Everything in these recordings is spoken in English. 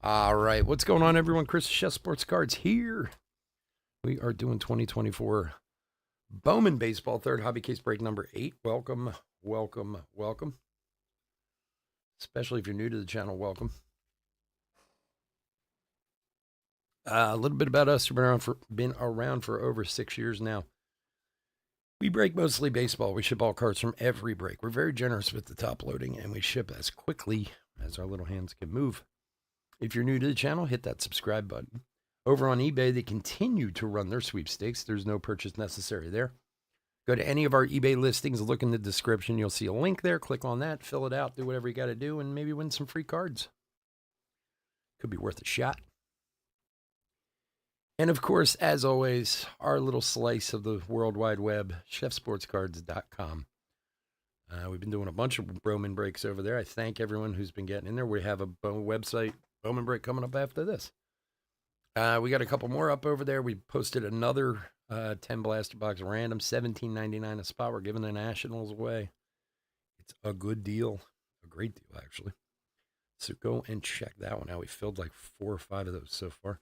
All right, what's going on, everyone? Chris Chef Sports Cards here. We are doing 2024 Bowman Baseball, third hobby case break number 8. Welcome, welcome, welcome. Especially if you're new to the channel, welcome. A little bit about us. We've been around for over 6 years now. We break mostly baseball. We ship all cards from every break. We're very generous with the top loading, and we ship as quickly as our little hands can move. If you're new to the channel, hit that subscribe button. Over on eBay, they continue to run their sweepstakes. There's no purchase necessary there. Go to any of our eBay listings, look in the description. You'll see a link there. Click on that, fill it out, do whatever you got to do, and maybe win some free cards. Could be worth a shot. And of course, as always, our little slice of the World Wide Web, chefsportscards.com. We've been doing a bunch of Bowman breaks over there. I thank everyone who's been getting in there. We have a website Bowman break coming up after this. We got a couple more up over there. We posted another 10 blaster box random, $17.99 a spot. We're giving the Nationals away. It's a good deal, a great deal actually. So go and check that one out. We filled like 4 or 5 of those so far.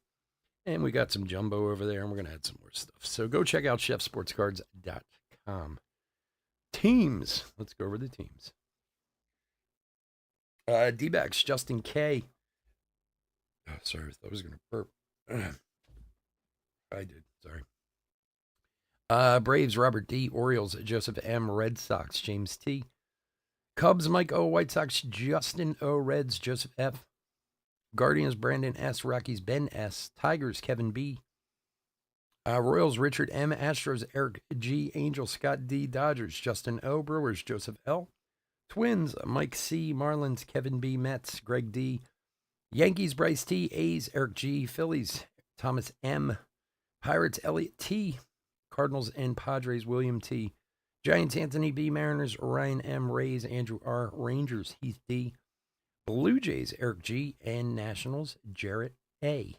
And we got some jumbo over there, and we're going to add some more stuff. So go check out chefsportscards.com. Teams. Let's go over the teams. D-backs, Justin K. Oh, sorry, I thought I was going to burp. I did, sorry. Braves, Robert D. Orioles, Joseph M. Red Sox, James T. Cubs, Mike O. White Sox, Justin O. Reds, Joseph F. Guardians, Brandon S. Rockies, Ben S. Tigers, Kevin B. Royals, Richard M. Astros, Eric G. Angels, Scott D. Dodgers, Justin O. Brewers, Joseph L. Twins, Mike C. Marlins, Kevin B. Mets, Greg D. Yankees, Bryce T. A's, Eric G. Phillies, Thomas M. Pirates, Elliot T. Cardinals and Padres, William T. Giants, Anthony B. Mariners, Ryan M. Rays, Andrew R. Rangers, Heath D. Blue Jays, Eric G. And Nationals, Jarrett A.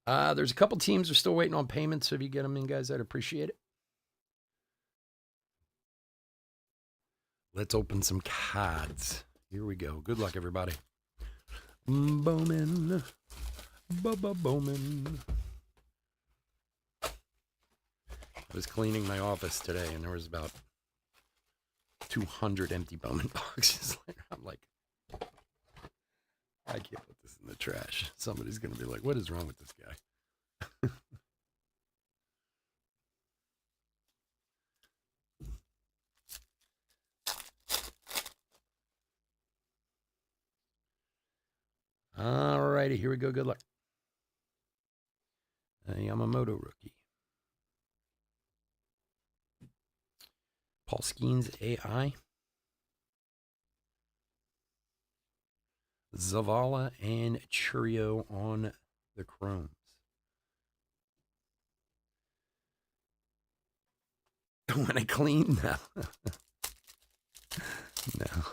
There's a couple teams that are still waiting on payments, so if you get them in, guys, I'd appreciate it. Let's open some cards. Here we go. Good luck, everybody. Bowman. Bowman. I was cleaning my office today, and there was about 200 empty Bowman boxes. I'm like, I can't put this in the trash. Somebody's going to be like, what is wrong with this guy? All righty, here we go. Good luck. A Yamamoto rookie. Paul Skeens AI. Zavala and Churio on the Chromes. When I clean now. No.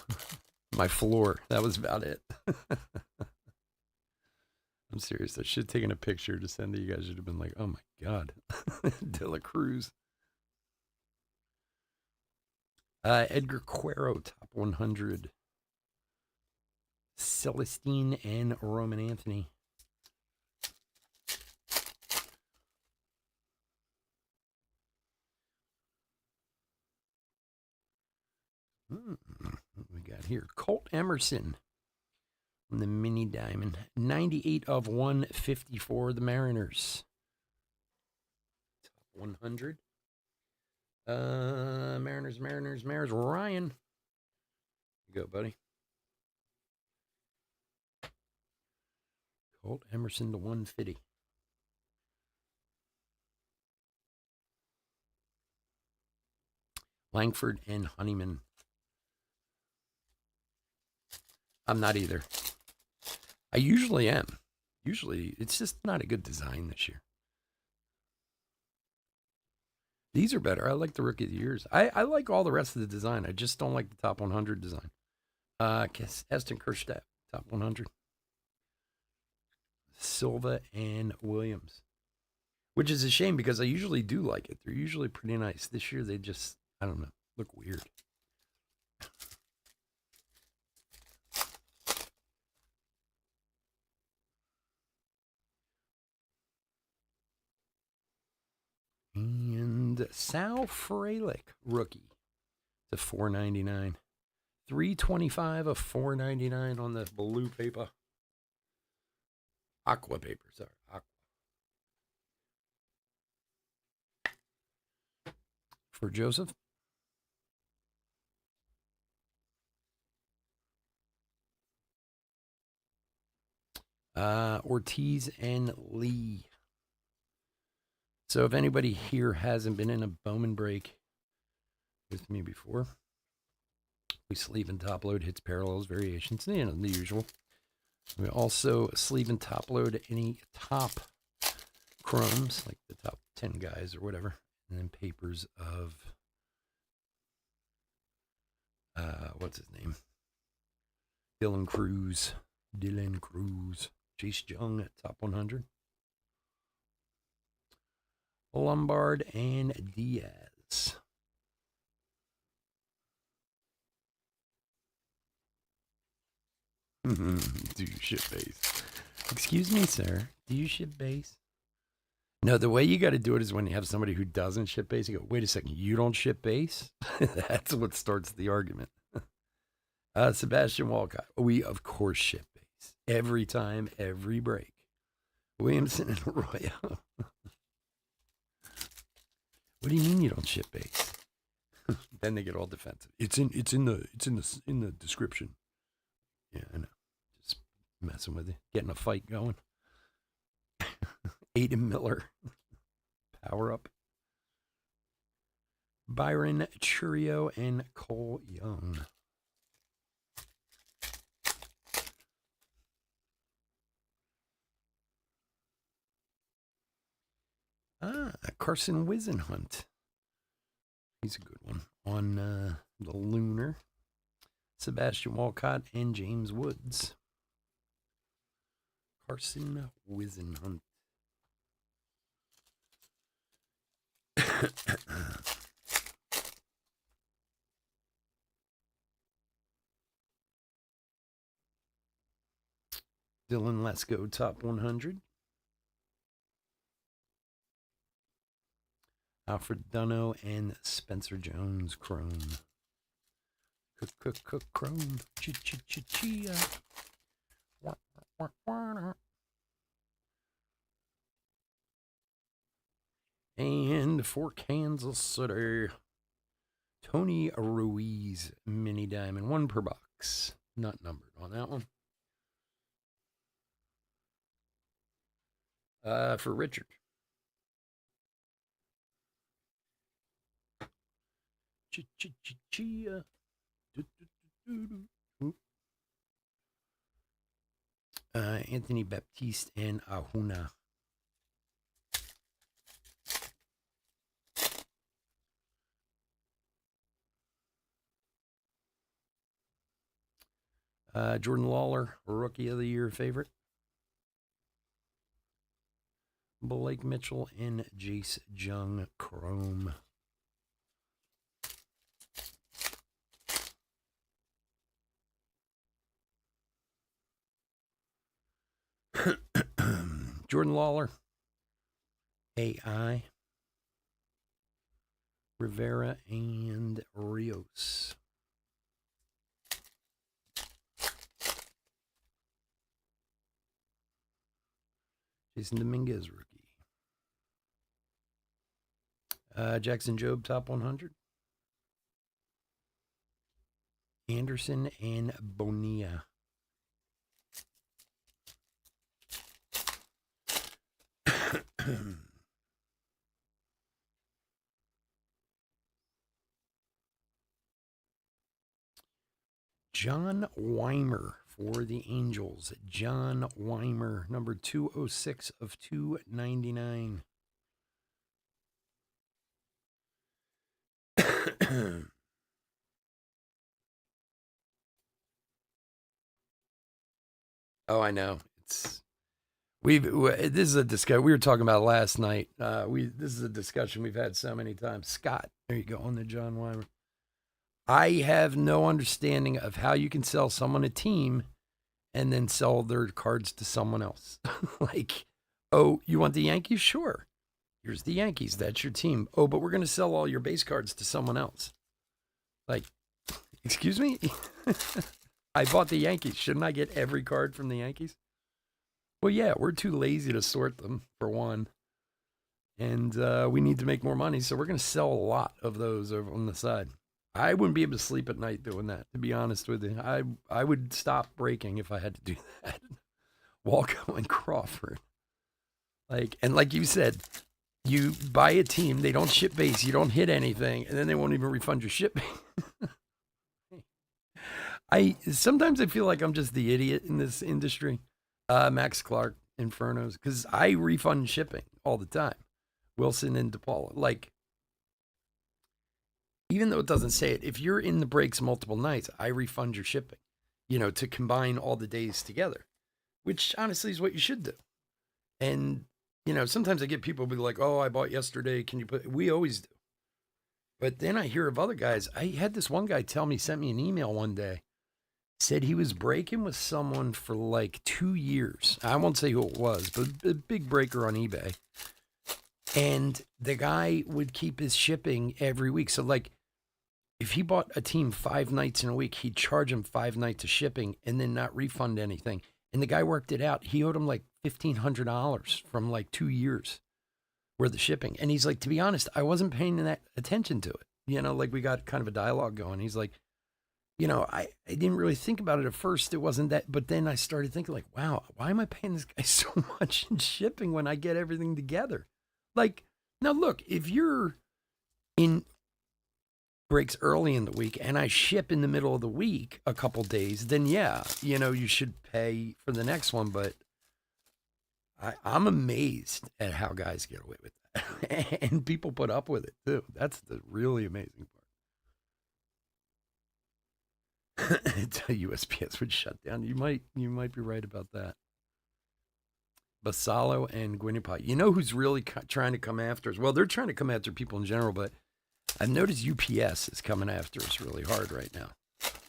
My floor. That was about it. I'm serious. I should have taken a picture to send to you guys. Should have been like, oh my God. De La Cruz. Edgar Cuero, top 100. Celestine and Roman Anthony. What we got here? Colt Emerson on the mini diamond. 98 of 154, the Mariners. Top 100. Mariners. Ryan. You go, buddy. Colt Emerson to 150. Langford and Honeyman. I'm not either. I usually am. Usually, it's just not a good design this year. These are better. I like the Rookie of the Years. I like all the rest of the design. I just don't like the top 100 design. Eston Kerstedt, top 100. Silva and Williams. Which is a shame because I usually do like it. They're usually pretty nice. This year they just, I don't know, look weird. And Sal Frelick, rookie, to $4.99. $3.25 of $4.99 on the blue paper. Aqua paper, sorry. Aqua. For Joseph. Ortiz and Lee. So if anybody here hasn't been in a Bowman break with me before, we sleeve and top load hits, parallels, variations, the usual. We also sleeve and top load any top chromes, like the top 10 guys or whatever, and then papers of, what's his name? Dylan Cruz, Chase Young at top 100. Lombard and Diaz. Do you ship base? Excuse me, sir. Do you ship base? No, the way you got to do it is when you have somebody who doesn't ship base, you go, wait a second, you don't ship base? That's what starts the argument. Sebastian Walcott. We, of course, ship base. Every time, every break. Williamson and Arroyo. What do you mean you don't ship base? Then they get all defensive. It's in the description. Yeah, I know. Just messing with you. Getting a fight going. Aiden Miller. Power up. Byron Churio and Cole Young. Carson Wisenhunt. He's a good one. On the Lunar. Sebastian Walcott and James Woods. Carson Wisenhunt. Dylan Lesko, top 100. Alfred Dunno and Spencer Jones, Chrome. Cook, Chrome. Chia. And for Kansas City, Tony Ruiz, mini diamond, 1 per box. Not numbered on that one. For Richard. Chia. Anthony Baptiste and Ahuna. Jordan Lawler, Rookie of the Year favorite. Blake Mitchell and Jace Jung, Chrome. Jordan Lawler, AI, Rivera, and Rios. Jason Dominguez, rookie. Jackson Jobe, top 100. Anderson and Bonilla. John Weimer for the Angels. John Weimer, number 206 of 299. Oh, I know. This is a discussion we were talking about last night. This is a discussion we've had so many times. Scott, there you go on the John Weimer. I have no understanding of how you can sell someone a team and then sell their cards to someone else. Like, oh, you want the Yankees? Sure. Here's the Yankees. That's your team. Oh, but we're going to sell all your base cards to someone else. Like, excuse me? I bought the Yankees. Shouldn't I get every card from the Yankees? Well, yeah, we're too lazy to sort them, for one. And we need to make more money, so we're going to sell a lot of those over on the side. I wouldn't be able to sleep at night doing that, to be honest with you. I would stop breaking if I had to do that. Walco and Crawford. Like you said, you buy a team, they don't ship base, you don't hit anything, and then they won't even refund your shipping. I sometimes I feel like I'm just the idiot in this industry. Max Clark, Infernos, because I refund shipping all the time. Wilson and DePaula. Like, even though it doesn't say it, if you're in the breaks multiple nights, I refund your shipping, to combine all the days together, which honestly is what you should do. And, sometimes I get people be like, oh, I bought yesterday. Can you we always do. But then I hear of other guys. I had this one guy sent me an email one day, said he was breaking with someone for like 2 years. I won't say who it was, but a big breaker on eBay. And the guy would keep his shipping every week. So, like, if he bought a team 5 nights in a week, he'd charge him 5 nights of shipping and then not refund anything. And the guy worked it out. He owed him like $1,500 from like 2 years worth of shipping. And he's like, to be honest, I wasn't paying that attention to it. Like we got kind of a dialogue going. He's like, I didn't really think about it at first. It wasn't that. But then I started thinking like, wow, why am I paying this guy so much in shipping when I get everything together? Like, now look, if you're in breaks early in the week and I ship in the middle of the week a couple days, then yeah, you should pay for the next one. But I'm amazed at how guys get away with that. And people put up with it too. That's the really amazing part. Until USPS would shut down. You might be right about that. Basalo and Gwinnett. You know who's really trying to come after us? Well, they're trying to come after people in general, but I've noticed UPS is coming after us really hard right now.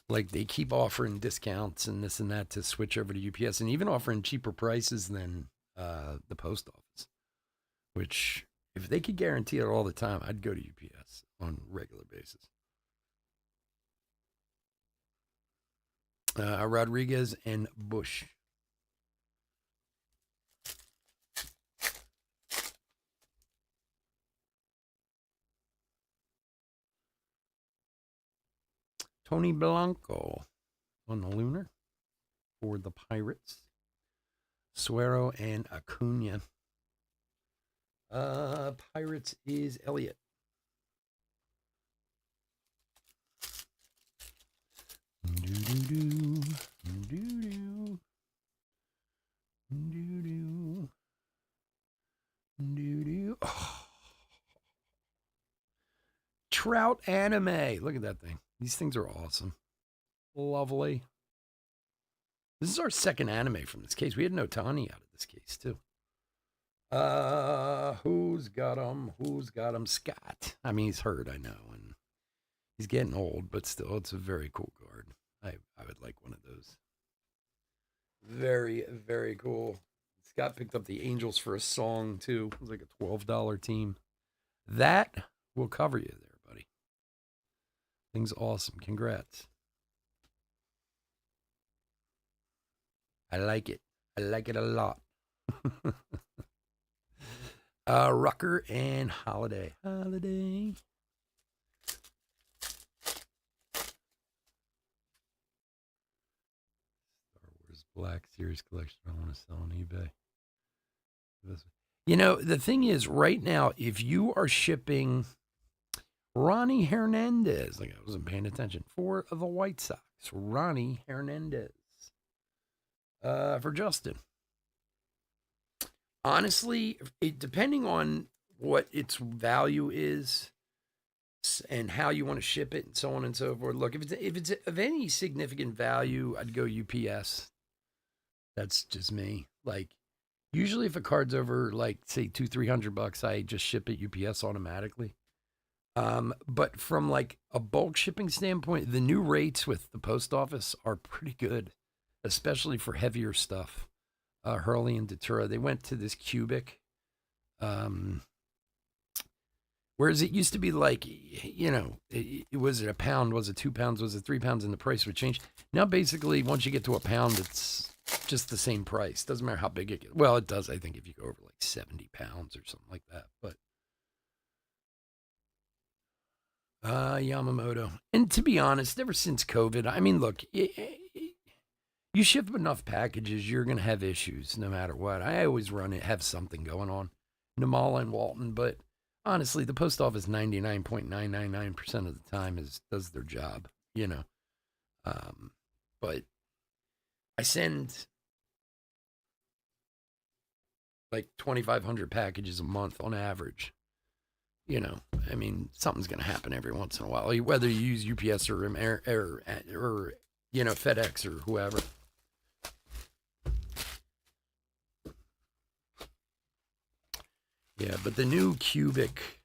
Like, they keep offering discounts and this and that to switch over to UPS, and even offering cheaper prices than the post office, which, if they could guarantee it all the time, I'd go to UPS on a regular basis. Rodriguez and Bush. Tony Blanco on the Lunar for the Pirates. Suero and Acuna. Pirates is Elliott. Oh. Trout anime. Look at that thing. These things are awesome. Lovely. This is our second anime from this case. We had Notani out of this case, too. Who's got him? Who's got him? Scott. I mean, he's hurt, I know, and he's getting old, but still, it's a very cool card. I would like one of those. Very, very cool. Scott picked up the Angels for a song, too. It was like a $12 team. That will cover you there, buddy. Thing's awesome. Congrats. I like it. I like it a lot. Rucker and Holiday. Holiday. Star Wars Black Series collection. I want to sell on eBay. The thing is, right now, if you are shipping Ronnie Hernandez, like I wasn't paying attention, for the White Sox, Ronnie Hernandez, for Justin. Honestly, depending on what its value is and how you want to ship it and so on and so forth. Look, if it's of any significant value, I'd go UPS. That's just me. Like, usually if a card's over, like, say $200-300, I just ship it UPS automatically. But from like a bulk shipping standpoint, the new rates with the post office are pretty good, especially for heavier stuff. Hurley and Datura, they went to this cubic Whereas it used to be like, was it a pound? Was it 2 pounds? Was it 3 pounds? And the price would change. Now, basically, once you get to a pound, it's just the same price. Doesn't matter how big it gets. Well, it does, I think, if you go over like 70 pounds or something like that. But Yamamoto. And to be honest, ever since COVID, I mean, look, you ship enough packages, you're going to have issues no matter what. I always have something going on. Namala and Walton, but honestly, the post office 99.999% of the time does their job, But I send like 2,500 packages a month on average. I mean, something's going to happen every once in a while, whether you use UPS or FedEx or whoever. Yeah, but the new cubic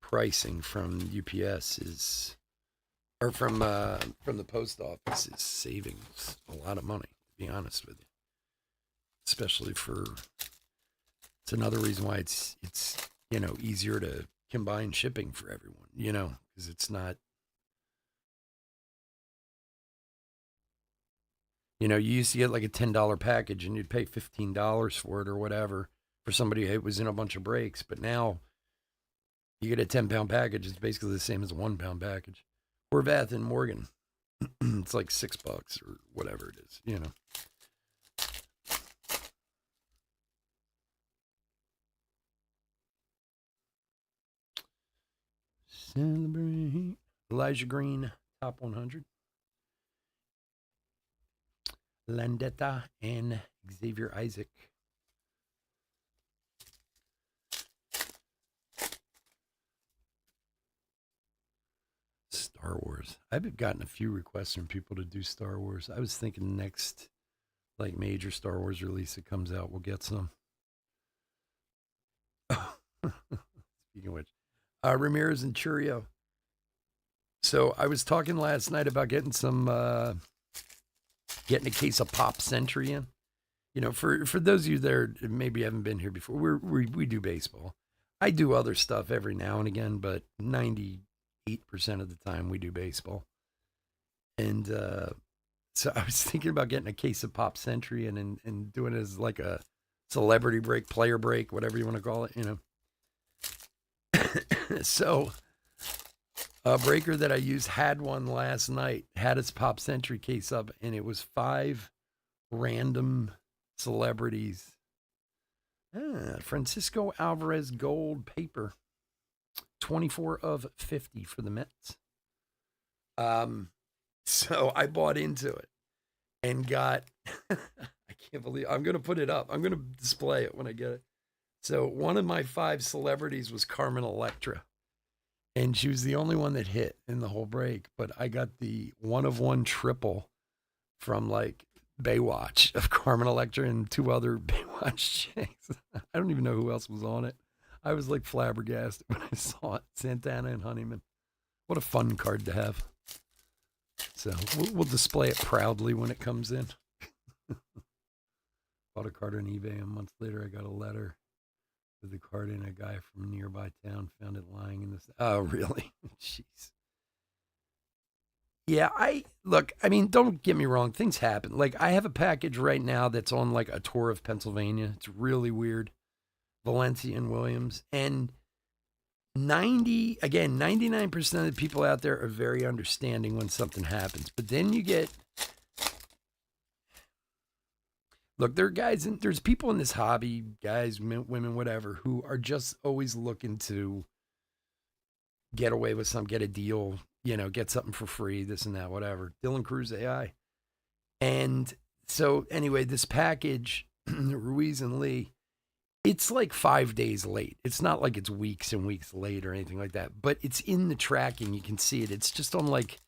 pricing from UPS or from the post office is saving a lot of money, to be honest with you. Especially it's another reason why it's easier to combine shipping for everyone, because it's not, you used to get like a $10 package and you'd pay $15 for it or whatever for somebody who was in a bunch of breaks. But now you get a 10-pound package. It's basically the same as a 1-pound package. Horvath and Morgan, it's like $6 or whatever it is, Celebrate. Elijah Green, top 100. Landetta and Xavier Isaac. Star Wars. I've gotten a few requests from people to do Star Wars. I was thinking next, like, major Star Wars release that comes out, we'll get some. Speaking of which, Ramirez and Churio. So I was talking last night about getting a case of Pop Century in. For those of you that maybe haven't been here before, we do baseball. I do other stuff every now and again, but 98% of the time we do baseball. And so I was thinking about getting a case of Pop Century and doing it as like a celebrity break, player break, whatever you want to call it, So a breaker that I used had one last night, had its Pop Century case up, and it was 5 random celebrities. Francisco Alvarez gold paper, 24 of 50 for the Mets. So I bought into it and got, I can't believe, I'm going to put it up. I'm going to display it when I get it. So one of my 5 celebrities was Carmen Electra. And she was the only one that hit in the whole break. But I got the 1-of-1 triple from like Baywatch of Carmen Electra and 2 other Baywatch chicks. I don't even know who else was on it. I was like flabbergasted when I saw it. Santana and Honeyman. What a fun card to have. So we'll display it proudly when it comes in. Bought a card on eBay. A month later, I got a letter with the card in. A guy from nearby town found it lying in this. Oh, really? Jeez. Yeah, I mean, don't get me wrong. Things happen. Like, I have a package right now that's on like a tour of Pennsylvania. It's really weird. Valencia and Williams. And 99% of the people out there are very understanding when something happens. But then you get, look, there's people in this hobby, guys, women, whatever, who are just always looking to get away with get a deal, get something for free, this and that, whatever. Dylan Cruz AI. And so anyway, this package, Ruiz and Lee, it's like 5 days late. It's not like it's weeks and weeks late or anything like that, but it's in the tracking. You can see it. It's just on like,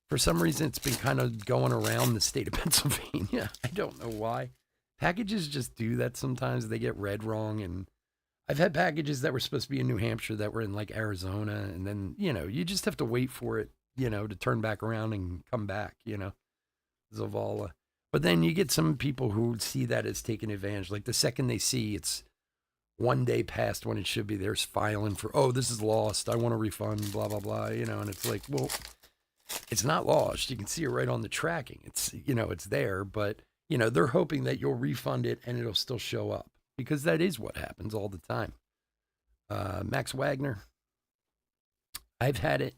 for some reason, it's been kind of going around the state of Pennsylvania. I don't know why. Packages just do that sometimes. They get read wrong. And I've had packages that were supposed to be in New Hampshire that were in like Arizona. And then, you just have to wait for it, to turn back around and come back, Zavala. But then you get some people who see that as taking advantage. Like the second they see it's one day past when it should be, there's filing for, oh, this is lost. I want a refund, blah, blah, blah. And it's like, well, it's not lost. You can see it right on the tracking. It's there, but, they're hoping that you'll refund it and it'll still show up because that is what happens all the time. Max Wagner, I've had it.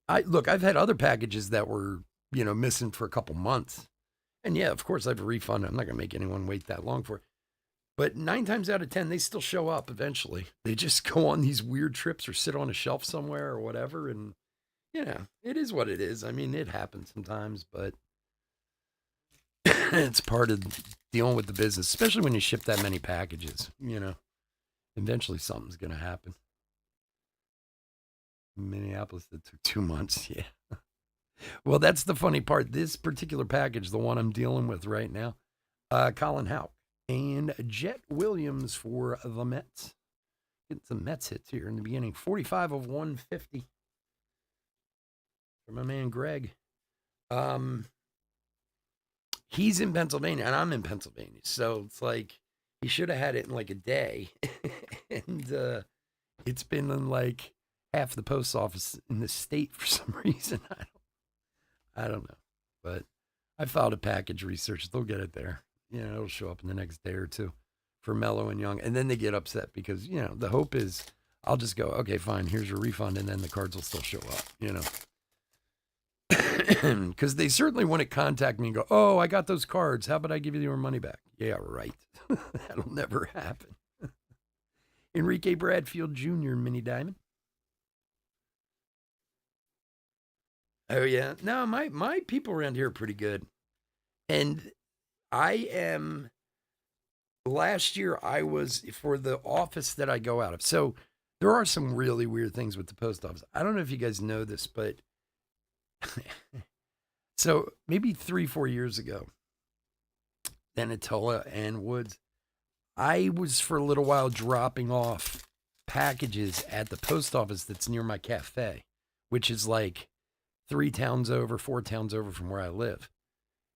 I've had other packages that were, missing for a couple months. And yeah, of course, I've refunded. I'm not going to make anyone wait that long for it. But 9 times out of 10, they still show up eventually. They just go on these weird trips or sit on a shelf somewhere or whatever. And, it is what it is. I mean, it happens sometimes, but it's part of dealing with the business, especially when you ship that many packages. Eventually something's going to happen. Minneapolis, that took 2 months. Yeah. Well, that's the funny part. This particular package, the one I'm dealing with right now, Colin Houck and Jet Williams for the Mets. Get some Mets hits here in the beginning. 45 of 150 for my man Greg. He's in Pennsylvania and I'm in Pennsylvania. So it's like he should have had it in like a day. And it's been in like half the post office in the state for some reason. I don't know. But I filed a package research. They'll get it there. It'll show up in the next day or two for Mello and Young. And then they get upset because, the hope is I'll just go, okay, fine, here's your refund. And then the cards will still show up, Because they certainly want to contact me and go, oh, I got those cards. How about I give you your money back? Yeah, right. That'll never happen. Enrique Bradfield Jr., Mini Diamond. Oh, yeah. No, my people around here are pretty good. And last year I was for the office that I go out of. So there are some really weird things with the post office. I don't know if you guys know this, but so maybe 3-4 years ago, Denatola and Woods, I was for a little while dropping off packages at the post office that's near my cafe, which is like 4 towns over from where I live.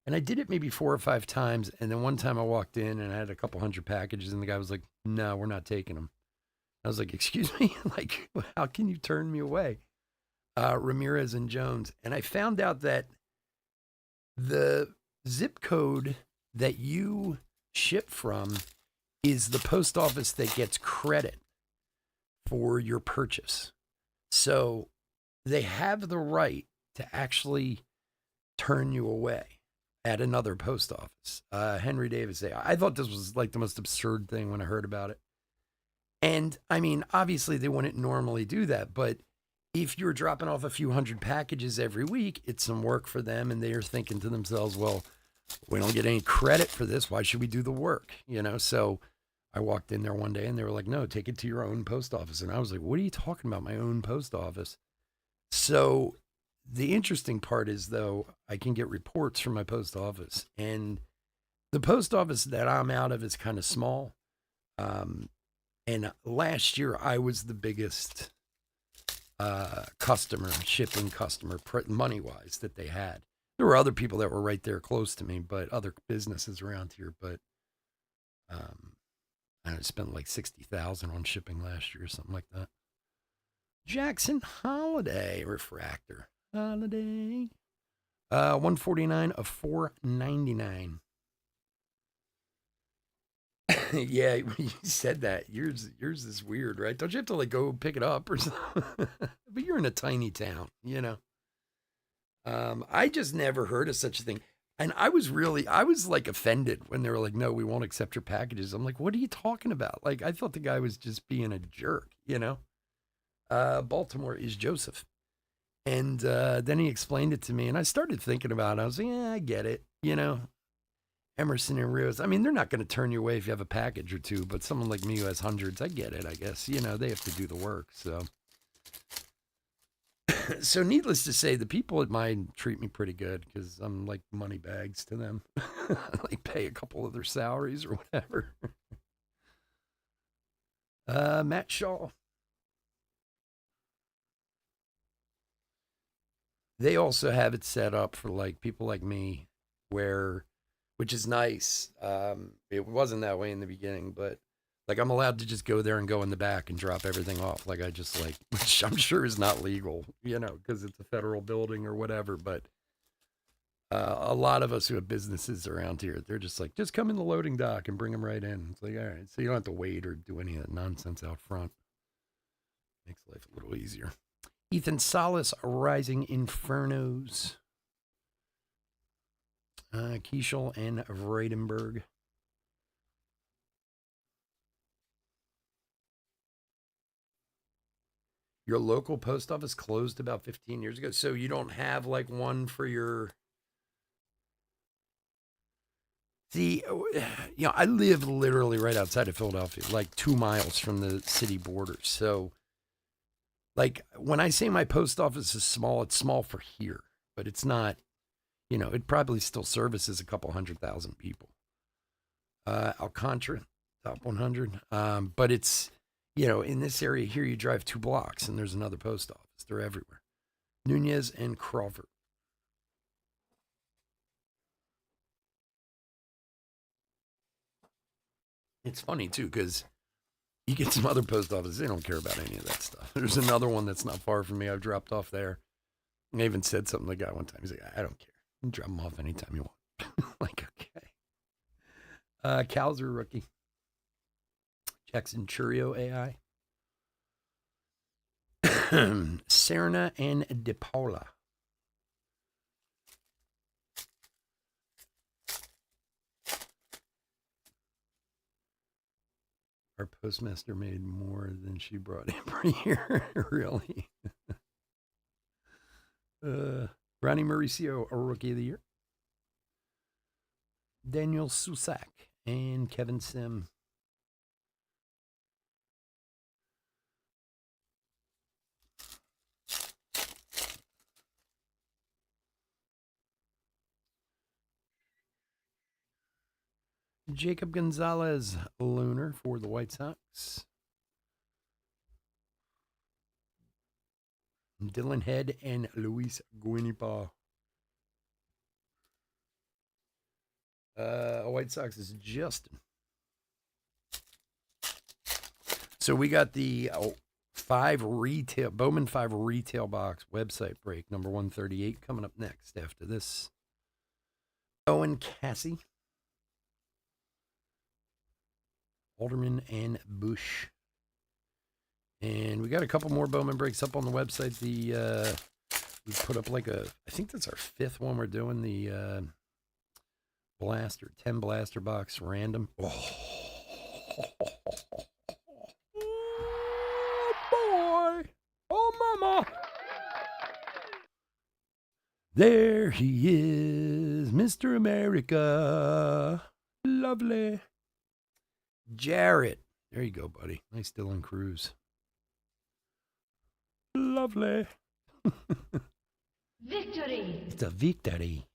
And I did it maybe 4 or 5 times. And then one time I walked in and I had a couple hundred packages and the guy was like, no, we're not taking them. I was like, excuse me? Like, how can you turn me away? Ramirez and Jones. And I found out that the zip code that you ship from is the post office that gets credit for your purchase. So they have the right to actually turn you away at another post office. Henry Davis, I thought this was like the most absurd thing when I heard about it. And I mean, obviously they wouldn't normally do that, but if you're dropping off a few hundred packages every week, it's some work for them. And they're thinking to themselves, well, we don't get any credit for this. Why should we do the work? So I walked in there one day and they were like, no, take it to your own post office. And I was like, what are you talking about? My own post office. So the interesting part is, though, I can get reports from my post office, and the post office that I'm out of is kind of small. And last year I was the biggest shipping customer, money-wise, that they had. There were other people that were right there close to me, but other businesses around here. But I spent like $60,000 on shipping last year or something like that. Jackson Holiday Refractor. Holiday. 149 of 499. Yeah, you said that. Yours is weird, right? Don't you have to like go pick it up or something? But you're in a tiny town, I just never heard of such a thing. And I was like offended when they were like, no, we won't accept your packages. I'm like, what are you talking about? Like, I thought the guy was just being a jerk, Baltimore is Joseph. And then he explained it to me, and I started thinking about it. I was like, yeah, I get it. Emerson and Rios. I mean, they're not going to turn you away if you have a package or two, but someone like me who has hundreds, I get it, I guess. They have to do the work. So needless to say, the people at mine treat me pretty good because I'm like money bags to them. I like pay a couple of their salaries or whatever. Matt Shaw. They also have it set up for like people like me which is nice. It wasn't that way in the beginning, but Like I'm allowed to just go there and go in the back and drop everything off. Like I just like, which I'm sure is not legal, because it's a federal building or whatever. But a lot of us who have businesses around here, they're just like, just come in the loading dock and bring them right in. It's like, all right, so you don't have to wait or do any of that nonsense out front. Makes life a little easier. Ethan Salas, Rising Infernos. Kiesel and Vredenberg. Your local post office closed about 15 years ago. So you don't have like one for your. See, I live literally right outside of Philadelphia, like 2 miles from the city border. So, like, when I say my post office is small, it's small for here, but it's not, it probably still services a couple 100,000 people. Alcantara, top 100. But it's, in this area here, you drive 2 blocks and there's another post office. They're everywhere. Nunez and Crawford. It's funny, too, because you get some other post offices, they don't care about any of that stuff. There's another one that's not far from me. I've dropped off there. I even said something to the guy one time. He's like, I don't care. You can drop them off anytime you want. Like, okay. Calzer rookie. Jackson Churio AI. Serna and DePaula. Our postmaster made more than she brought in per year. Really? Ronnie Mauricio, a rookie of the year. Daniel Susak and Kevin Sim. Jacob Gonzalez, Lunar for the White Sox. Dylan Head and Luis Guinipa. White Sox is Justin. So we got the Bowman 5 retail box website break, number 138, coming up next after this. Owen Cassie. Alderman and Bush. And we got a couple more Bowman breaks up on the website. We put up I think that's our 5th one we're doing, the blaster, 10 blaster box random. Oh boy. Oh mama. There he is, Mr. America. Lovely. Jarrett. There you go, buddy. Nice Dylan Cruz. Lovely. Victory. It's a victory.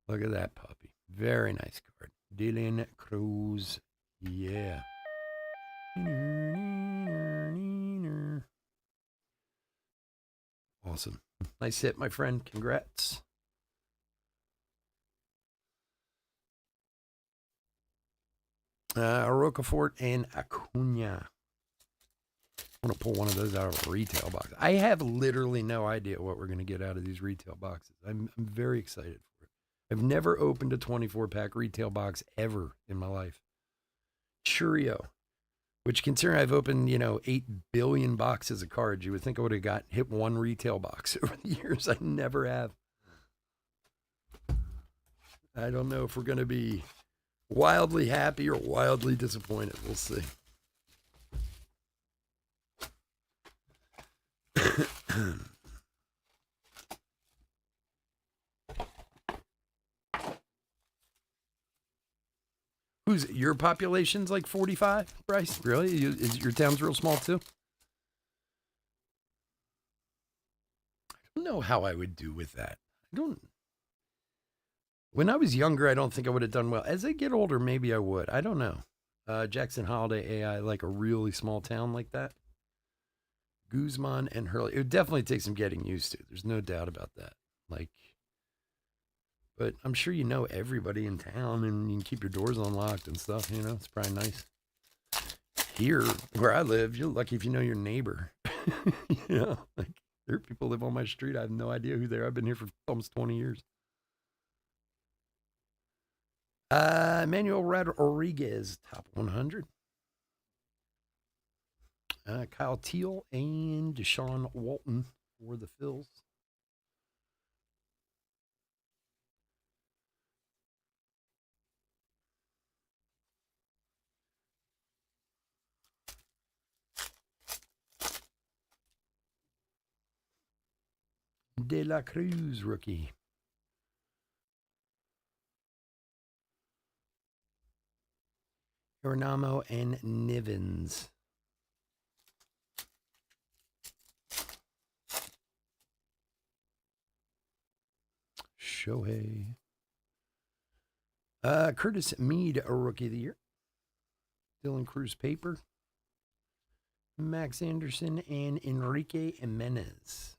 Look at that puppy. Very nice card. Dylan Cruz. Yeah. Awesome. Nice hit, my friend. Congrats. Rocafort and Acuna. I'm going to pull one of those out of a retail box. I have literally no idea what we're going to get out of these retail boxes. I'm very excited for it. I've never opened a 24-pack retail box ever in my life. Churio, which considering I've opened, 8 billion boxes of cards, you would think I would have hit one retail box over the years. I never have. I don't know if we're going to be wildly happy or wildly disappointed. We'll see. Who's your population's like 45, Bryce? Really? Is your town's real small too? I don't know how I would do with that. When I was younger, I don't think I would have done well. As I get older, maybe I would. I don't know. Jackson Holiday AI, like a really small town like that. Guzman and Hurley. It would definitely take some getting used to. There's no doubt about that. Like, but I'm sure you know everybody in town and you can keep your doors unlocked and stuff, you know? It's probably nice. Here, where I live, you're lucky if you know your neighbor. You know, like there are people live on my street. I have no idea who they are. I've been here for almost 20 years. Manuel Rodriguez, top 100. Kyle Teal and Deshaun Walton for the Phils. De La Cruz, rookie. Hernamo and Nivens. Shohei. Curtis Mead, a rookie of the year. Dylan Cruz paper. Max Anderson and Enrique Jimenez.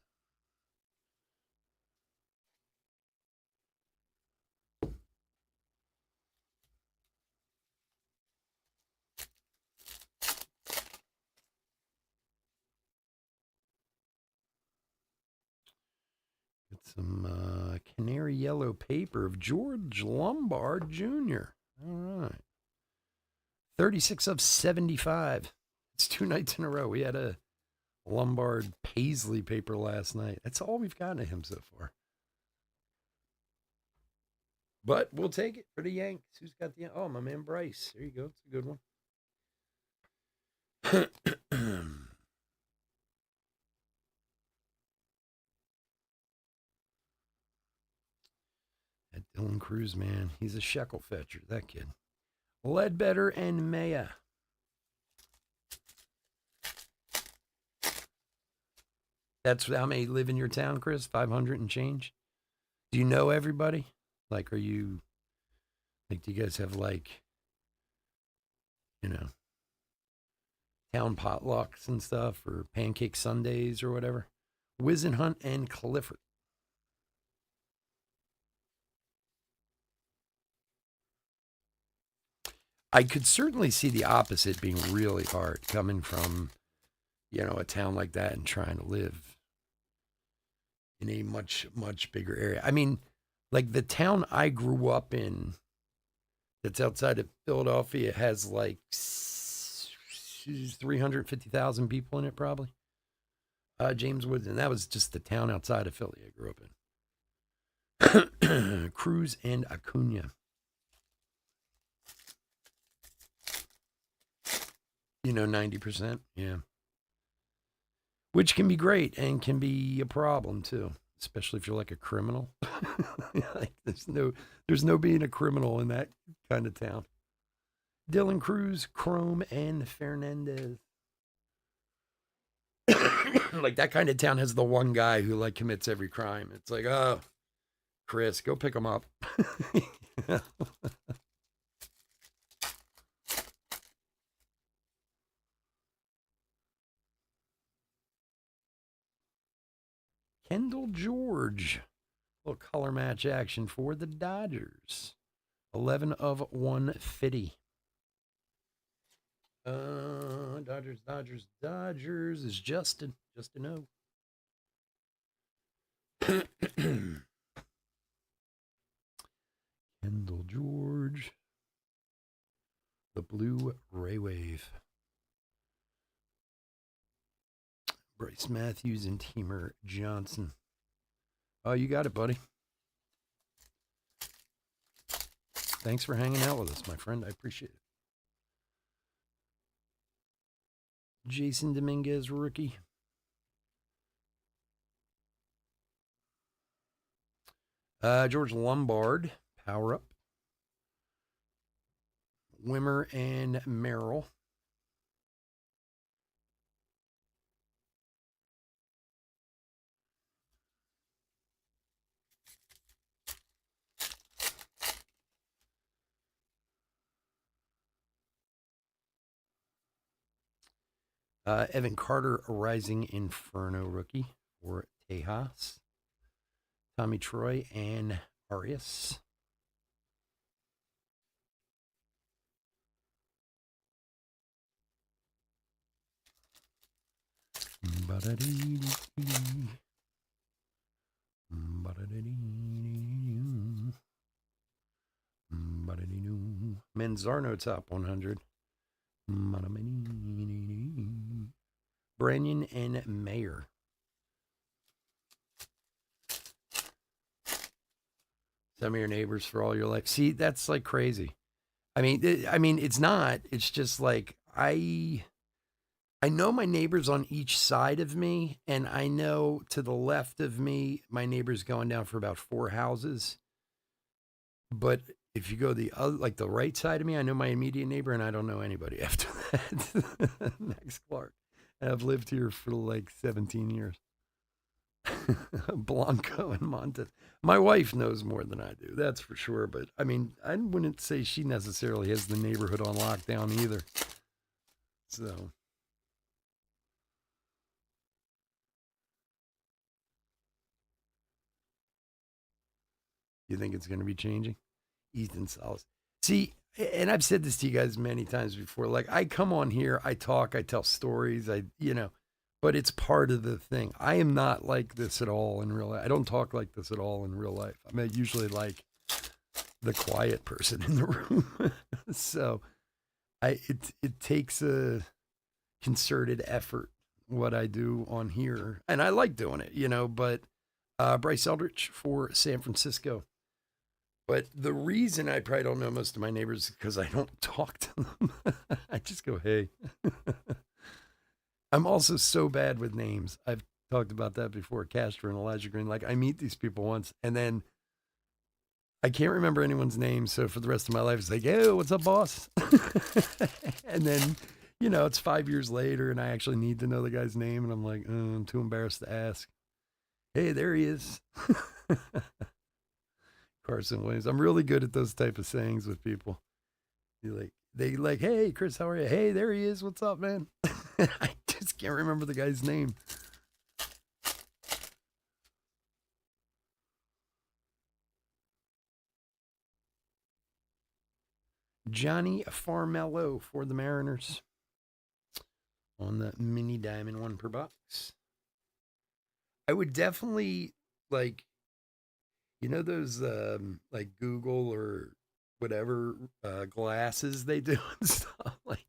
Get some canary yellow paper of George Lombard Jr. All right. 36 of 75. It's 2 nights in a row. We had a Lombard Paisley paper last night. That's all we've gotten of him so far. But we'll take it for the Yanks. Who's got the... Oh, my man Bryce. There you go. It's a good one. That Dylan Cruz, man. He's a shekel fetcher, that kid. Ledbetter and Maya. That's how many live in your town, Chris? 500 and change? Do you know everybody? Like, are you... Like, do you guys have, like, you know, town potlucks and stuff, or pancake Sundays or whatever? Wizenhunt and Clifford. I could certainly see the opposite being really hard coming from, you know, a town like that and trying to live in a much, much bigger area. I mean, like the town I grew up in that's outside of Philadelphia has like 350,000 people in it, probably. James Woods, and that was just the town outside of Philly I grew up in. Cruz and Acuna. You know, 90%. Yeah. Which can be great and can be a problem too, especially if you're like a criminal. Like, there's no being a criminal in that kind of town. Dylan Cruz, Chrome, and Fernandez. Like that kind of town has the one guy who like commits every crime. It's like, oh, Chris, go pick him up. Kendall George. A little color match action for the Dodgers. 11 of 150. Dodgers is Justin. Justin O. Kendall George. The Blue Ray Wave. Bryce Matthews and Teamer Johnson. Oh, you got it, buddy. Thanks for hanging out with us, my friend. I appreciate it. Jason Dominguez, rookie. George Lombard, power up. Wimmer and Merrill. Evan Carter, a Rising Inferno rookie for Tejas. Tommy Troy and Arias. Manzarno top 100. Branyan and Mayer. Some of your neighbors for all your life. See, that's like crazy. I mean, it's not. It's just like I know my neighbors on each side of me, and I know to the left of me, my neighbor's going down for about 4 houses. But if you go the other, like the right side of me, I know my immediate neighbor, and I don't know anybody after that. Next Clark. And I've lived here for like 17 years. Blanco and Montes. My wife knows more than I do, that's for sure. But I mean, I wouldn't say she necessarily has the neighborhood on lockdown either. So, you think it's going to be changing? Ethan Salas. See, and I've said this to you guys many times before. Like, I come on here, I talk, I tell stories, but it's part of the thing. I am not like this at all in real life. I don't talk like this at all in real life. I'm usually like the quiet person in the room. So, it takes a concerted effort what I do on here, and I like doing it. But Bryce Eldridge for San Francisco. But the reason I probably don't know most of my neighbors is because I don't talk to them. I just go, hey. I'm also so bad with names. I've talked about that before. Castro and Elijah Green. Like, I meet these people once, and then I can't remember anyone's name. So for the rest of my life, it's like, hey, what's up, boss? And then, it's 5 years later, and I actually need to know the guy's name, and I'm like, I'm too embarrassed to ask. Hey, there he is. Carson Williams. I'm really good at those type of sayings with people. They like, hey, Chris, how are you? Hey, there he is. What's up, man? I just can't remember the guy's name. Johnny Farmello for the Mariners on the mini diamond, one per box. I would definitely like, those like Google or whatever glasses they do and stuff. Like,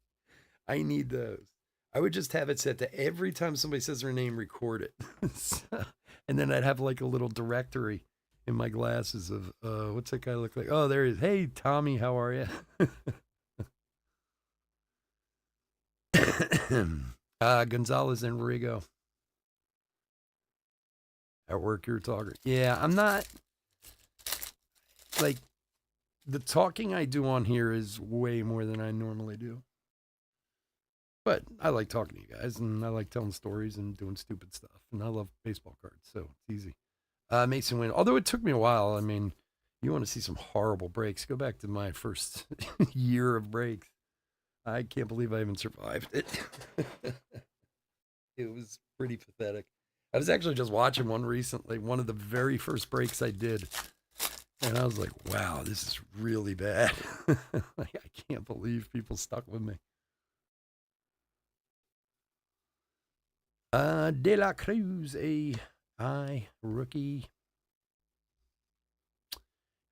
I need those. I would just have it set to every time somebody says their name, record it. So, and then I'd have like a little directory in my glasses of what's that guy look like? Oh, there he is. Hey, Tommy, how are you? Gonzalez and Rigo. At work, you're talking. Yeah, I'm not like the talking I do on here is way more than I normally do. But I like talking to you guys, and I like telling stories and doing stupid stuff, and I love baseball cards, so it's easy. Mason Wynn, although it took me a while. I mean, you want to see some horrible breaks? Go back to my first year of breaks. I can't believe I even survived it. It was pretty pathetic. I was actually just watching one recently, one of the very first breaks I did. And I was like, wow, this is really bad. Like, I can't believe people stuck with me. De La Cruz, I rookie.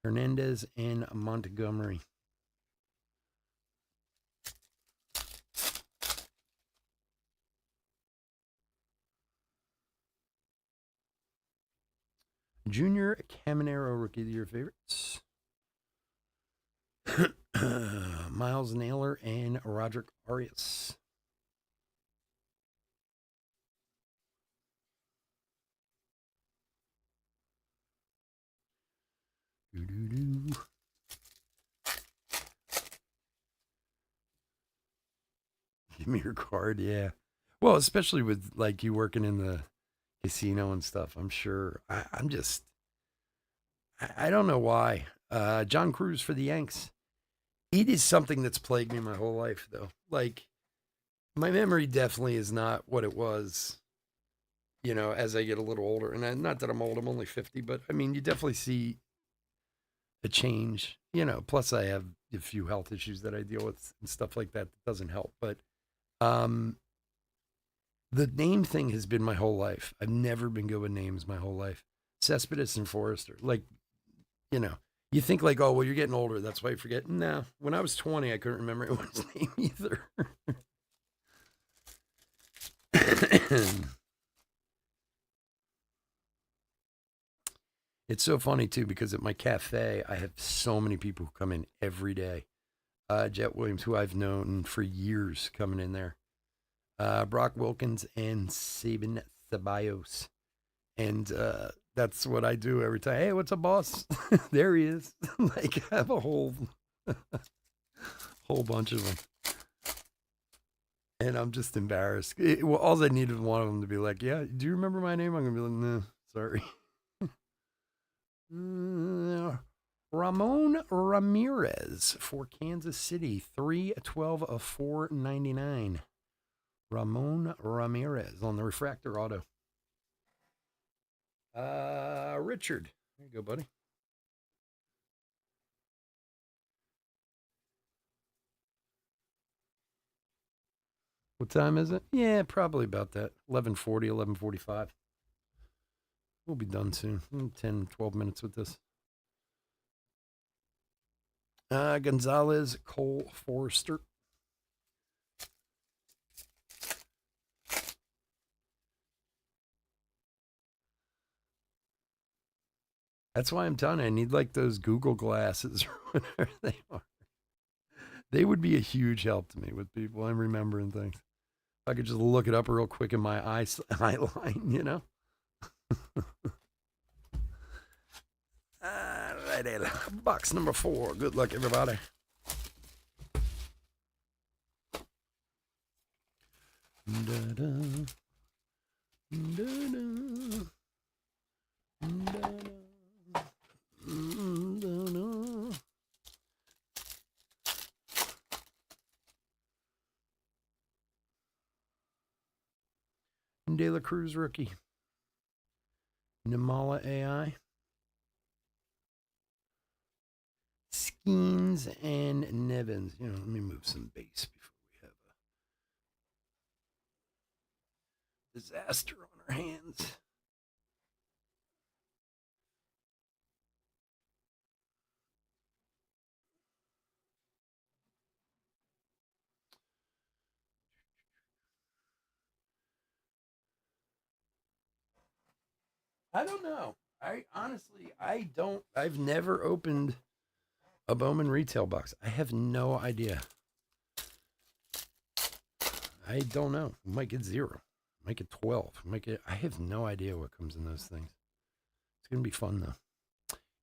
Hernandez and Montgomery. Junior Caminero, rookie of the year favorites. Miles Naylor and Roderick Arias. Doo-doo-doo. Give me your card, yeah. Well, especially with like you working in the casino and stuff. I'm sure. I'm just. I don't know why. John Cruz for the Yanks. It is something that's plagued me my whole life, though. Like, my memory definitely is not what it was as I get a little older. And not that I'm old, I'm only 50, but I mean, you definitely see a change. Plus I have a few health issues that I deal with and stuff like that that doesn't help. But um, the name thing has been my whole life. I've never been good with names my whole life. Cespedes and Forrester. Like, you know, you think like, oh, well, you're getting older. That's why you forget. No, when I was 20, I couldn't remember anyone's name either. It's so funny too because at my cafe, I have so many people who come in every day. Jet Williams, who I've known for years, coming in there. Brock Wilkins and Sabin Ceballos, and that's what I do every time. Hey, what's up, boss? There he is. Like I have a whole bunch of them, and I'm just embarrassed. Well, all I needed one of them to be like, "Yeah, do you remember my name?" I'm gonna be like, "No, sorry." Ramon Ramirez for Kansas City, 3/12 of 499. Ramon Ramirez on the refractor auto. Richard. There you go, buddy. What time is it? Yeah, probably about that. 11:40, 11:45. We'll be done soon. 10, 12 minutes with this. Gonzalez, Cole, Forrester. That's why I'm telling you, I need like those Google glasses or whatever they are. They would be a huge help to me with people. I'm remembering things. If I could just look it up real quick in my eye line. Alrighty, box number 4. Good luck, everybody. Da-da, da-da, da-da. De La Cruz rookie. Nimala AI. Skeens and Nevins. Let me move some base before we have a disaster on our hands. I don't know. I don't. I've never opened a Bowman retail box. I have no idea. I don't know. We might get 0. Might get 12. I have no idea what comes in those things. It's gonna be fun though.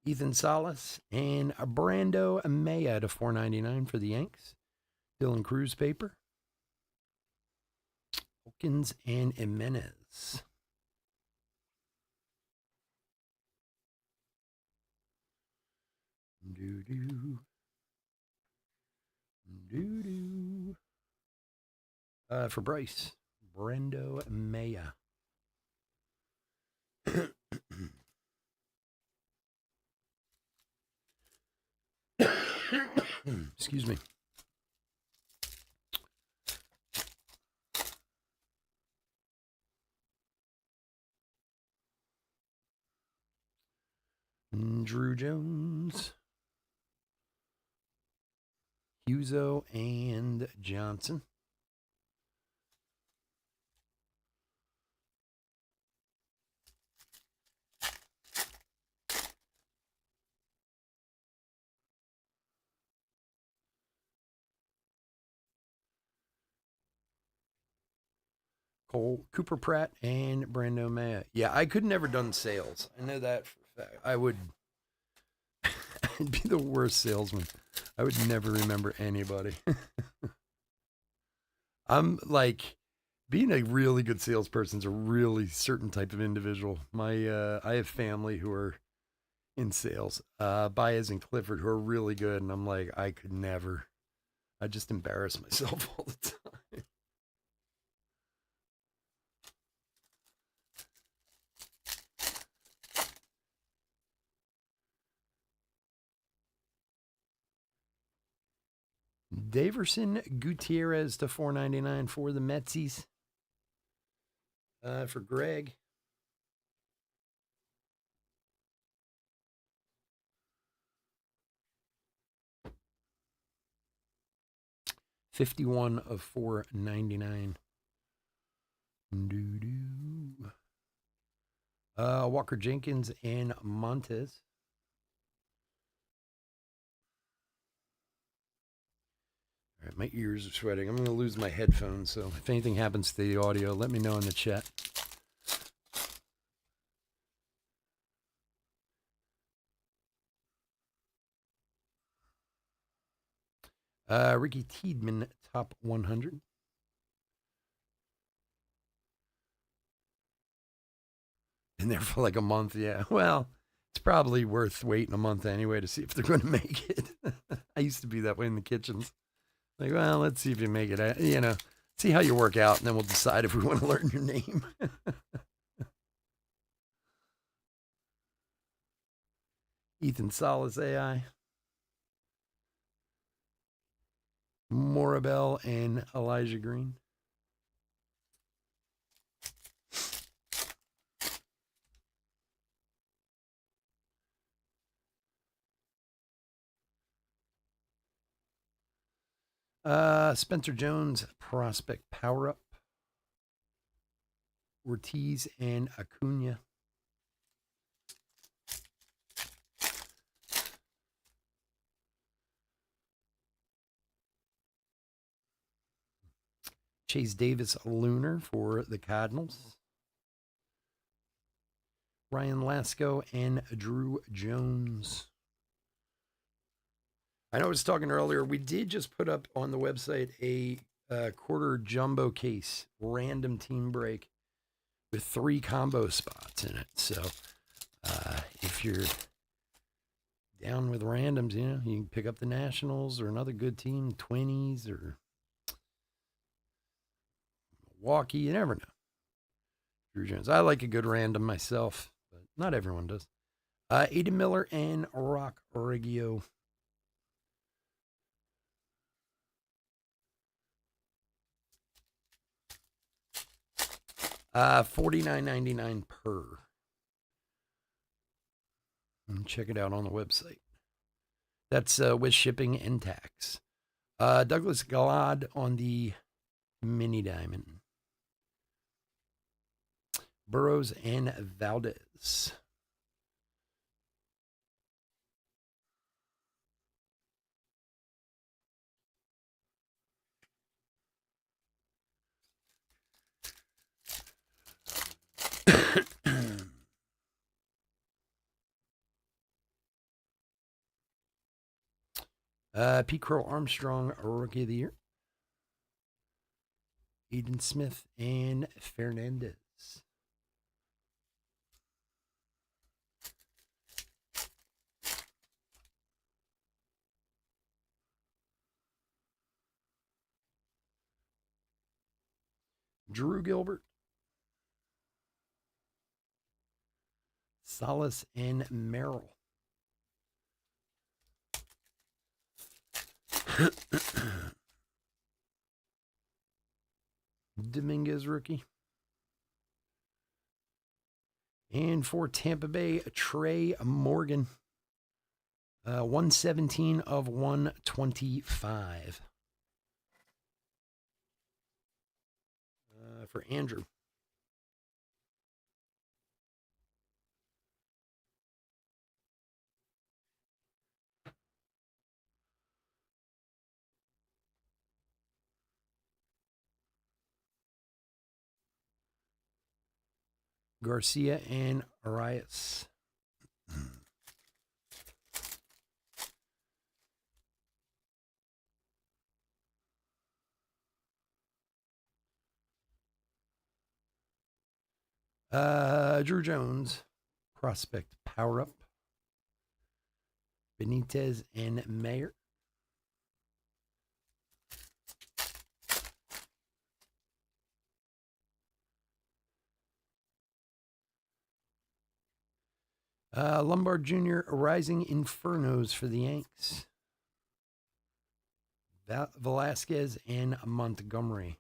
Ethan Salas and Brando Maya to 499 for the Yanks. Dylan Cruz paper. Hawkins and Jimenez. Doo-doo. Doo-doo. For Bryce, Brando Maya. Excuse me. Drew Jones, Huzo, and Johnson. Cole, Cooper Pratt, and Brando Maya. Yeah, I could never done sales. I know that for a fact. I would I'd be the worst salesman. I would never remember anybody. I'm like being a really good salesperson is a really certain type of individual. I have family who are in sales, Baez and Clifford, who are really good, and I'm like, I could never. I just embarrass myself all the time. Daverson Gutierrez to 499 for the Metsies. For Greg. $51 of $4.99. Walker Jenkins and Montez. All right, my ears are sweating. I'm going to lose my headphones, so if anything happens to the audio, let me know in the chat. Ricky Tiedemann, top 100. Been there for like a month, yeah. Well, it's probably worth waiting a month anyway to see if they're going to make it. I used to be that way in the kitchens. Like, well, let's see if you make it. You know, see how you work out, and then we'll decide if we want to learn your name. Ethan Salas, AI. Morabel and Elijah Green. Spencer Jones, prospect power up. Ortiz and Acuna. Chase Davis Lunar for the Cardinals. Ryan Lasco and Drew Jones. I know I was talking earlier. We did just put up on the website a quarter jumbo case, random team break with 3 combo spots in it. So if you're down with randoms, you know, you can pick up the Nationals or another good team, Twinnies or Milwaukee. You never know. Drew Jones. I like a good random myself, but not everyone does. Aiden Miller and Rock Reggio. $49.99 per. And check it out on the website. That's with shipping and tax. Douglas Galad on the mini diamond. Burrows and Valdez. Pete Crow Armstrong, Rookie of the Year. Aiden Smith and Fernandez. Drew Gilbert. Salas and Merrill. Dominguez rookie. And for Tampa Bay, Trey Morgan. 117 of 125. For Andrew. Garcia and Arias. Drew Jones, prospect power up. Benitez and Mayer. Lombard Jr., Rising Infernos for the Yanks. Velasquez, and Montgomery.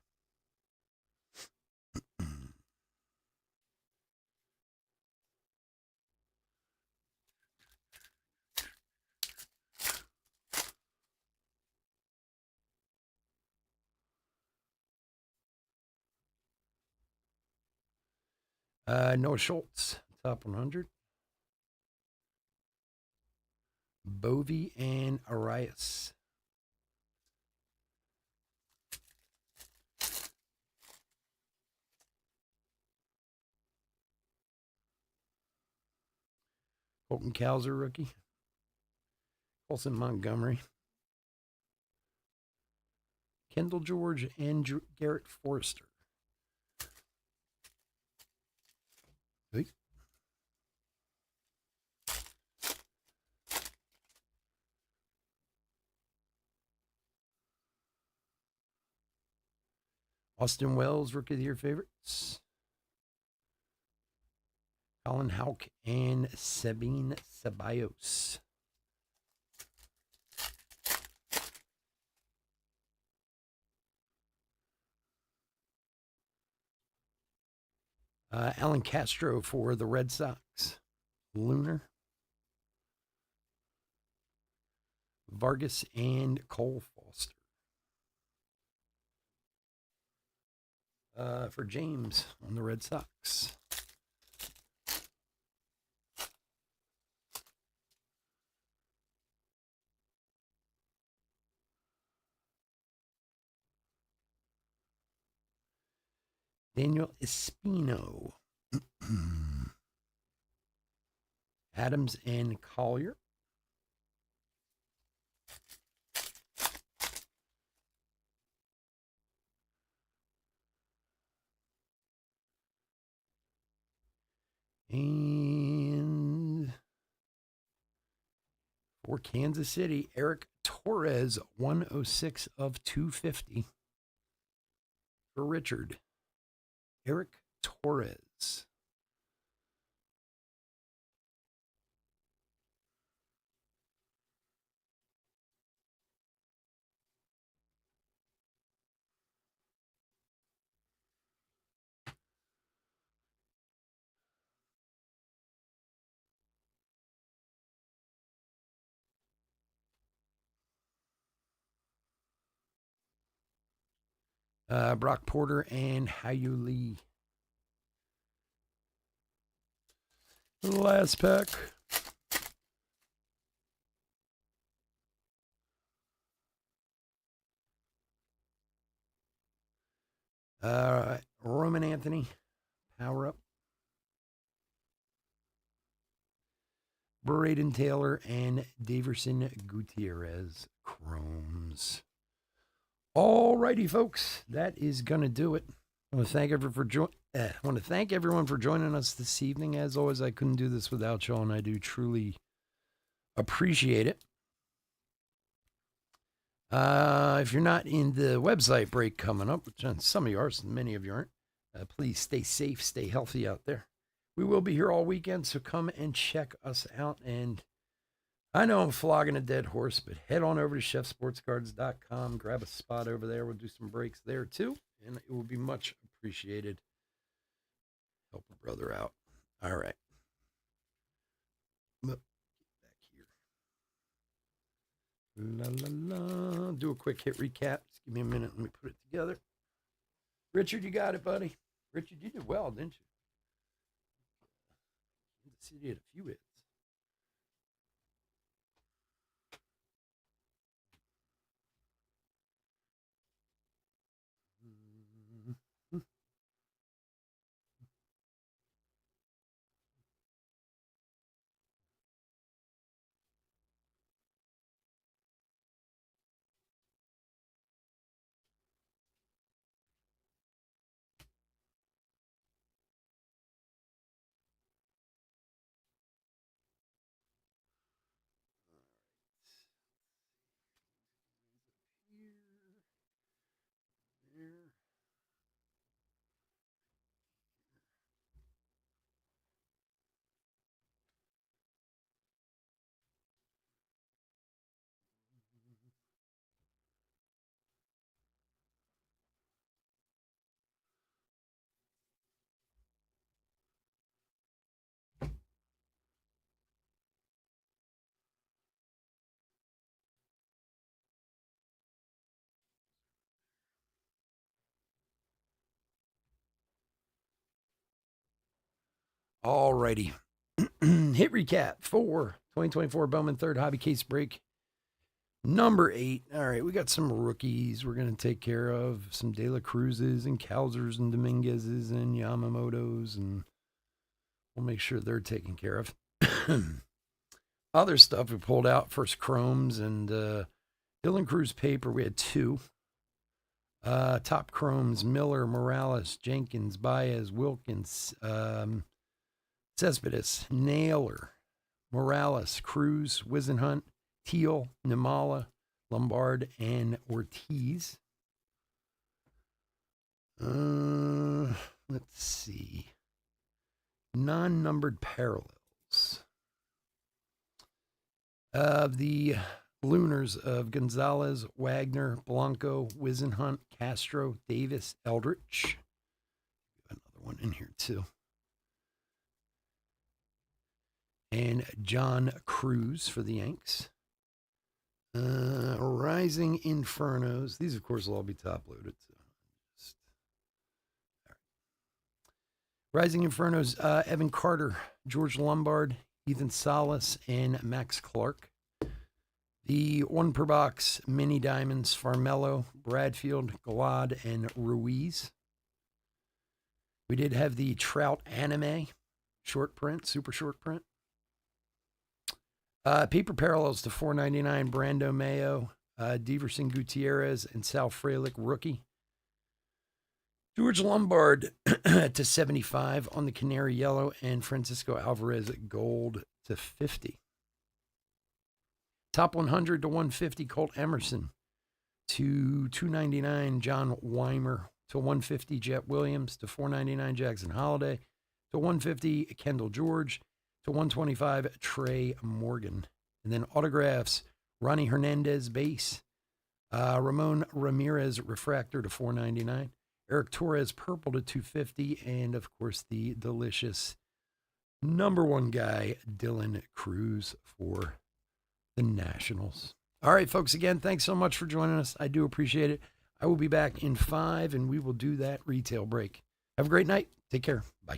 Noah Schultz, top 100. Bovey and Arias. Colton Cowser, rookie. Colson Montgomery. Kendall George and Garrett Forrester. Hey. Austin Wells, rookie of the year favorites. Colin Houck and Sabine Ceballos. Alan Castro for the Red Sox. Lunar. Vargas and Cole Foster. For James on the Red Sox. Daniel Espino. Adams and Collier. And for Kansas City, Eric Torres, 106 of 250. For Richard, Eric Torres. Brock Porter and Hayu Lee. Last pack. Roman Anthony, power up. Braden Taylor and Daverson Gutierrez, chromes. All righty, folks, that is gonna do it. I want to thank everyone for joining us this evening. As always, I couldn't do this without y'all, and I do truly appreciate it. If you're not in the website break coming up, which some of you are, many of you aren't, please stay safe, stay healthy out there. We will be here all weekend, so come and check us out. And I know I'm flogging a dead horse, but head on over to chefsportscards.com, grab a spot over there. We'll do some breaks there too, and it will be much appreciated. Help a brother out. All right. Back here. La la la. Do a quick hit recap. Just give me a minute. Let me put it together. Richard, you got it, buddy. Richard, you did well, didn't you? Kansas City had a few hits. Alrighty. Hit recap for 2024 Bowman third hobby case break. Number 8. All right, we got some rookies we're going to take care of. Some De La Cruzes and Calzers and Dominguezes and Yamamotos, and we'll make sure they're taken care of. Other stuff we pulled out, first Chromes and Dylan Cruz paper. We had 2. Top Chromes, Miller, Morales, Jenkins, Baez, Wilkins, Cespedes, Naylor, Morales, Cruz, Wisenhunt, Teal, Nimala, Lombard, and Ortiz. Let's see. Non-numbered parallels. The Lunars of Gonzalez, Wagner, Blanco, Wisenhunt, Castro, Davis, Eldritch. Another one in here too. And John Cruz for the Yanks. Rising Infernos. These, of course, will all be top loaded. So Rising Infernos, Evan Carter, George Lombard, Ethan Salas, and Max Clark. The 1 per box mini diamonds, Farmello, Bradfield, Glad, and Ruiz. We did have the Trout anime short print, super short print. Paper parallels to $4.99, Brando Mayo, Deverson Gutierrez, and Sal Frelick rookie. George Lombard to 75 on the Canary Yellow, and Francisco Alvarez gold to 50. Top 100 to 150, Colt Emerson to $2.99, John Weimer to 150, Jet Williams to $4.99, Jackson Holiday to 150, Kendall George to 125, Trey Morgan. And then autographs, Ronnie Hernandez base, Ramon Ramirez refractor to $4.99, Eric Torres purple to $2.50, and of course the delicious number 1 guy, Dylan Cruz for the Nationals. All right, folks, again, thanks so much for joining us. I do appreciate it. I will be back in 5, and we will do that retail break. Have a great night. Take care. Bye.